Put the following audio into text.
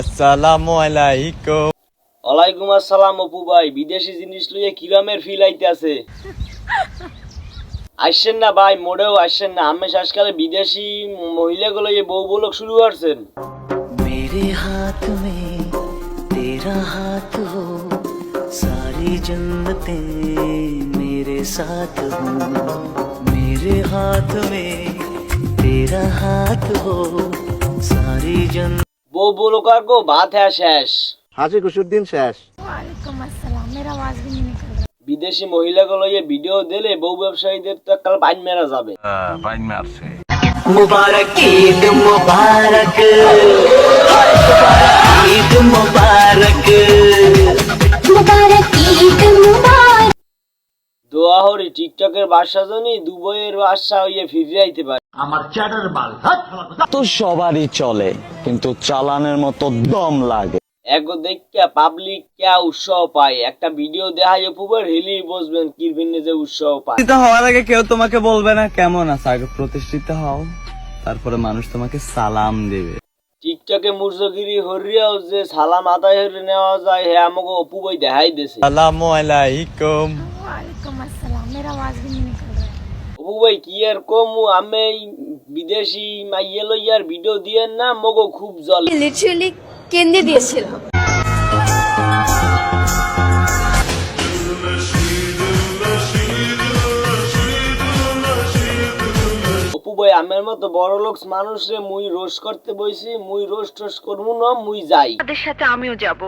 আসসালামু আলাইকুম। ওয়ালাইকুম আসসালাম অপু ভাই, বিদেশি জিনিস লইয়ে কিরমের ফিল আইতাছে? আসছেন না ভাই, মোড়েও আসছেন না। আমি আজকালে বিদেশি মহিলাগুলো বউ বলক শুরু করছেন। मेरे हाथ में तेरा हाथ हो, सारी जन्नतें मेरे साथ हो। मेरे हाथ में तेरा हाथ हो, सारी जन्नत। বউ বলক আর গো ভাত হ্যাঁ শেষ। হাসি খুশির দিন শেষ। वालेकुम अस्सलाम, मेरा आवाज भी नहीं निकल रहा। বিদেশি মহিলাগুলো ভিডিও দিলে বউ ব্যবসায়ীদের তো কাল বাইন মেরা যাবে। मुबारक ईद मुबारक, ईद मुबारक, मुबारक ईद मुबारक। দোয়া হরি টিকটকের বাদশা জনি দুবইয়ের বাদশা হইয়ে ফিরে আইতে পারে। তো সবারই চলে, কিন্তু চালানের মতো দম লাগে। এগো দেখা পাবলিক কে উৎসাহ পায়। একটা ভিডিও দেখাই অপুবার হেলি বসবেন কিরভিনে যে উৎসাহ পায়। প্রতিষ্ঠিত হওয়ার আগে কেউ তোমাকে বলবে না কেমন আছে, আগে প্রতিষ্ঠিত হও, তারপরে মানুষ তোমাকে সালাম দেবে। টিকটকে মুরজগিরি হরিয়াও যে সালাম আদায় হরে নেওয়া যায়, হে আমাকে অপু ভাই দেখাই দিছে। আসসালামু আলাইকুম। वालेकुम अस्सलाम, मेरा आवाज भी नहीं निकल रहा। অপু ভাই কি আর কমু, আমি এই বিদেশি মাইয়ে লইয়ার ভিডিও দিয়ে না মগো খুব জল। লিটারালি কেন্দে দিয়েছিল। অপু ভাই আমার মতো বড় লোক মানুষরে মুই রোস্ট করতে বইছি, মুই রোস্ট টোস্ট করবো না, মুই যাই। তাদের সাথে আমিও যাব।